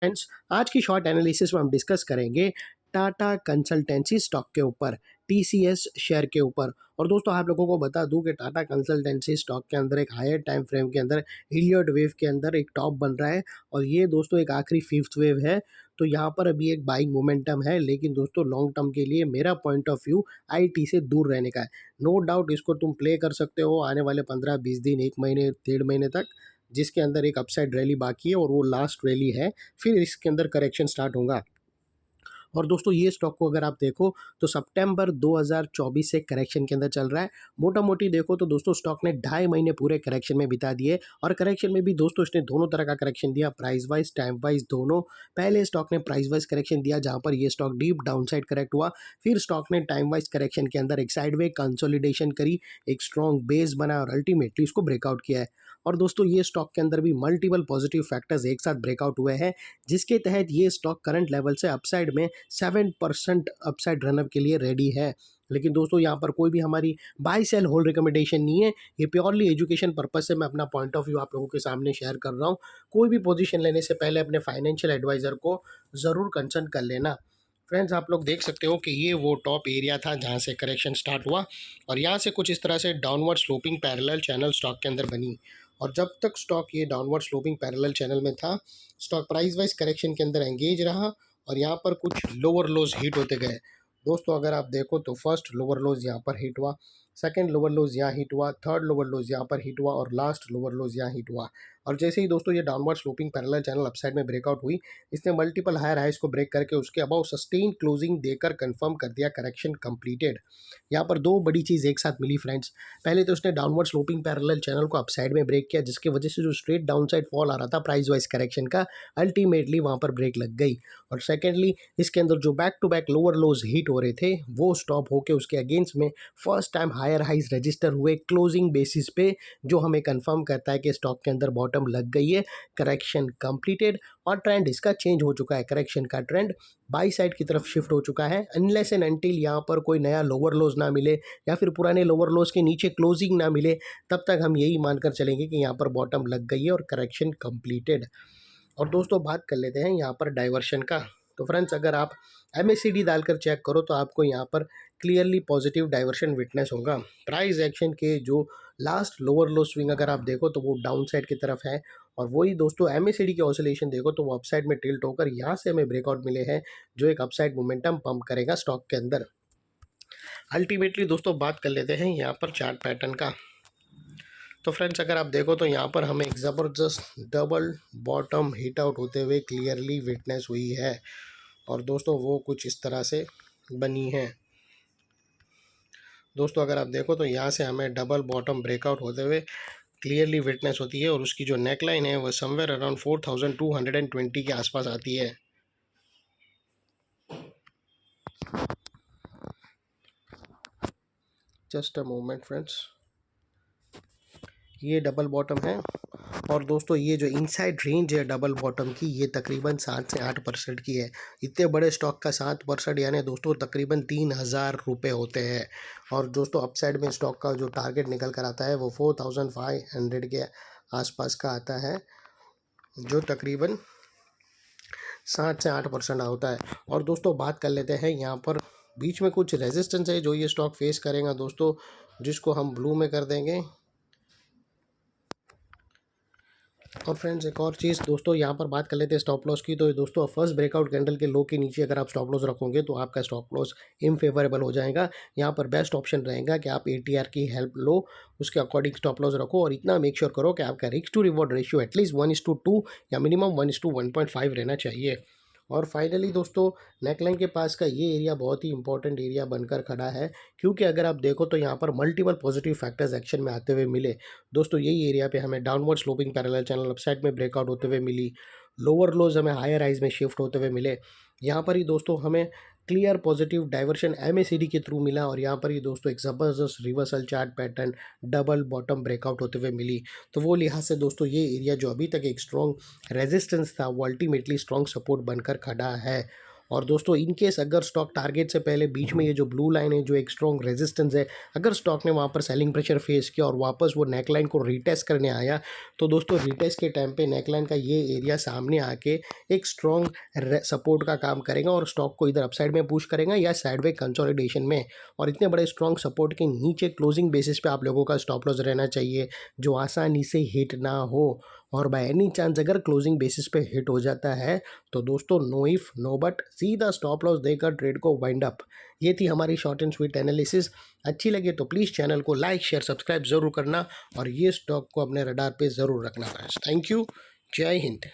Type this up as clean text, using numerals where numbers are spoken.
Friends, आज की short analysis में हम डिस्कस करेंगे टाटा कंसल्टेंसी स्टॉक के ऊपर, टीसीएस शेयर के ऊपर। और दोस्तों आप लोगों को बता दूं कि टाटा कंसल्टेंसी स्टॉक के अंदर एक हायर टाइम फ्रेम के अंदर इलियट वेव के अंदर एक टॉप बन रहा है और ये दोस्तों एक आखिरी फिफ्थ वेव है। तो यहाँ पर अभी एक बाइंग मोमेंटम है, लेकिन दोस्तों लॉन्ग टर्म के लिए मेरा पॉइंट ऑफ व्यू आईटी से दूर रहने का है। नो डाउट इसको तुम प्ले कर सकते हो आने वाले 15-20 दिन, 1 महीने, 1.5 महीने तक, जिसके अंदर एक अपसाइड रैली बाकी है और वो लास्ट रैली है, फिर इसके अंदर करेक्शन स्टार्ट होगा। और दोस्तों ये स्टॉक को अगर आप देखो तो सितंबर 2024 से करेक्शन के अंदर चल रहा है। मोटा मोटी देखो तो दोस्तों स्टॉक ने 2.5 महीने पूरे करेक्शन में बिता दिए और करेक्शन में भी दोस्तों इसने दोनों तरह का करेक्शन दिया, प्राइस वाइज, टाइम वाइज दोनों। पहले स्टॉक ने प्राइस वाइज करेक्शन दिया जहां पर ये stock deep down side correct हुआ, फिर स्टॉक ने टाइम वाइज करेक्शन के अंदर एक साइडवे कंसोलिडेशन करी, एक स्ट्रॉन्ग बेस बना और अल्टीमेटली इसको ब्रेकआउट किया है। और दोस्तों ये स्टॉक के अंदर भी मल्टीपल पॉजिटिव फैक्टर्स एक साथ ब्रेकआउट हुए हैं, जिसके तहत ये स्टॉक करंट लेवल से अपसाइड में 7% अपसाइड रनअप के लिए रेडी है। लेकिन दोस्तों यहाँ पर कोई भी हमारी बाय सेल होल्ड रिकमेंडेशन नहीं है, ये प्योरली एजुकेशन पर्पज से मैं अपना पॉइंट ऑफ व्यू आप लोगों के सामने शेयर कर रहा हूँ। कोई भी पोजीशन लेने से पहले अपने फाइनेंशियल एडवाइज़र को ज़रूर कंसल्ट कर लेना। फ्रेंड्स आप लोग देख सकते हो कि ये वो टॉप एरिया था जहाँ से करेक्शन स्टार्ट हुआ और यहाँ से कुछ इस तरह से downward sloping parallel channel stock के अंदर बनी। और जब तक स्टॉक ये डाउनवर्ड स्लोपिंग पैरेलल चैनल में था, स्टॉक प्राइस वाइज करेक्शन के अंदर एंगेज रहा और यहाँ पर कुछ लोअर लोज हिट होते गए। दोस्तों अगर आप देखो तो फर्स्ट लोअर लोज यहाँ पर हिट हुआ, सेकंड लोअर लोज यहाँ हिट हुआ, थर्ड लोअर लोज यहाँ पर हिट हुआ और लास्ट लोअर लोज यहाँ हिट हुआ। और जैसे ही दोस्तों ये downward sloping parallel channel upside में ब्रेकआउट हुई, इसने मल्टीपल हायर हाइज को ब्रेक करके उसके अबाउ सस्टेन क्लोजिंग देकर कंफर्म कर दिया करेक्शन कंप्लीटेड। यहाँ पर दो बड़ी चीज़ एक साथ मिली फ्रेंड्स। पहले तो उसने डाउनवर्ड स्लोपिंग पैरेलल चैनल को अपसाइड में ब्रेक किया, जिसकी वजह से जो स्ट्रेट डाउन साइड फॉल आ रहा था प्राइस वाइज करेक्शन का, अल्टीमेटली वहाँ पर ब्रेक लग गई। और सेकेंडली इसके अंदर जो back to back lower lows hit हो रहे थे वो स्टॉप होके उसके अगेंस्ट में first time higher highs register हुए क्लोजिंग बेसिस पे, जो हमें कंफर्म करता है कि स्टॉक के अंदर बॉटम लग गई है, करेक्शन कंप्लीटेड और ट्रेंड इसका चेंज हो चुका है। करेक्शन का ट्रेंड बाई साइड की तरफ शिफ्ट हो चुका है। अनलेस एंड अनटिल यहाँ पर कोई नया लोअर लोज ना मिले या फिर पुराने लोअर लोज के नीचे क्लोजिंग ना मिले, तब तक हम यही मानकर चलेंगे कि यहाँ पर बॉटम लग गई है और करेक्शन कंप्लीटेड। और दोस्तों बात कर लेते हैं यहाँ पर डाइवर्शन का। तो फ्रेंड्स अगर आप MACD डालकर चेक करो तो आपको यहाँ पर क्लियरली पॉजिटिव डाइवर्शन विटनेस होगा। प्राइस एक्शन के जो लास्ट लोअर लो स्विंग अगर आप देखो तो वो डाउन साइड की तरफ है और वही दोस्तों MACD के ऑसिलेशन देखो तो वो अपसाइड में टिल्ट होकर यहाँ से हमें ब्रेकआउट मिले हैं, जो एक अपसाइड मोमेंटम पंप करेगा स्टॉक के अंदर। अल्टीमेटली दोस्तों बात कर लेते हैं यहाँ पर चार्ट पैटर्न का। तो फ्रेंड्स अगर आप देखो तो यहाँ पर हमें एक ज़बरदस्त डबल बॉटम हिट आउट होते हुए क्लियरली विटनेस हुई है और दोस्तों वो कुछ इस तरह से बनी है। दोस्तों अगर आप देखो तो यहाँ से हमें डबल बॉटम ब्रेकआउट होते हुए क्लियरली विटनेस होती है और उसकी जो नेकलाइन है वो समवेयर अराउंड 4220 के आसपास आती है। जस्ट अ मोमेंट फ्रेंड्स, ये डबल बॉटम है और दोस्तों ये जो इनसाइड रेंज है डबल बॉटम की, ये तकरीबन 7 से 8% की है। इतने बड़े स्टॉक का 7% यानी दोस्तों तकरीबन 3000 रुपये होते हैं। और दोस्तों अपसाइड में स्टॉक का जो टारगेट निकल कर आता है वो 4500 के आसपास का आता है, जो तकरीबन 7 से 8% होता है। और दोस्तों बात कर लेते हैं यहाँ पर बीच में कुछ रेजिस्टेंस है जो ये स्टॉक फेस करेगा दोस्तों, जिसको हम ब्लू में कर देंगे। और फ्रेंड्स एक और चीज़ दोस्तों यहाँ पर बात कर लेते हैं स्टॉप लॉस की। तो दोस्तों फर्स्ट ब्रेकआउट कैंडल के लो के नीचे अगर आप स्टॉप लॉस रखोगे तो आपका स्टॉप लॉस इनफेवरेबल हो जाएगा। यहाँ पर बेस्ट ऑप्शन रहेगा कि आप ATR की हेल्प लो, उसके अकॉर्डिंग स्टॉप लॉस रखो और इतना मेक श्योर करो कि आपका risk to reward ratio at least 1:2 या मिनिमम 1:1.5 रहना चाहिए। और फाइनली दोस्तों नेकलाइन के पास का ये एरिया बहुत ही इंपॉर्टेंट एरिया बनकर खड़ा है, क्योंकि अगर आप देखो तो यहाँ पर मल्टीपल पॉजिटिव फैक्टर्स एक्शन में आते हुए मिले। दोस्तों यही एरिया पे हमें downward sloping parallel channel upside में ब्रेकआउट होते हुए मिली, लोअर लोज हमें हायर हाइज में शिफ्ट होते हुए मिले। यहाँ पर ही दोस्तों हमें क्लियर पॉजिटिव डाइवर्शन MACD के थ्रू मिला और यहाँ पर ही दोस्तों एक ज़बरदस्त reversal chart pattern double bottom breakout होते हुए मिली। तो वो लिहाज से दोस्तों ये एरिया जो अभी तक एक स्ट्रॉन्ग रेजिस्टेंस था वो अल्टीमेटली स्ट्रॉन्ग सपोर्ट बनकर खड़ा है। और दोस्तों इन केस अगर स्टॉक टारगेट से पहले बीच में ये जो ब्लू लाइन है जो एक स्ट्रॉन्ग रेजिस्टेंस है, अगर स्टॉक ने वहाँ पर सेलिंग प्रेशर फेस किया और वापस वो नेकलाइन को रीटेस्ट करने आया, तो दोस्तों रीटेस्ट के टाइम पे नेकलाइन का ये एरिया सामने आके एक स्ट्रॉन्ग सपोर्ट का काम करेगा और स्टॉक को इधर अपसाइड में पुश करेगा या साइडवे कंसोलिडेशन में। और इतने बड़े स्ट्रॉन्ग सपोर्ट के नीचे क्लोजिंग बेसिस पे आप लोगों का स्टॉप लॉस रहना चाहिए जो आसानी से हिट ना हो। और बाय एनी चांस अगर क्लोजिंग बेसिस पे हिट हो जाता है तो दोस्तों नो इफ नो बट सीधा स्टॉप लॉस देकर ट्रेड को वाइंड अप। ये थी हमारी शॉर्ट एंड स्वीट एनालिसिस। अच्छी लगे तो प्लीज़ चैनल को लाइक शेयर सब्सक्राइब ज़रूर करना और ये स्टॉक को अपने रडार पे ज़रूर रखना। Thank you. जय हिंद।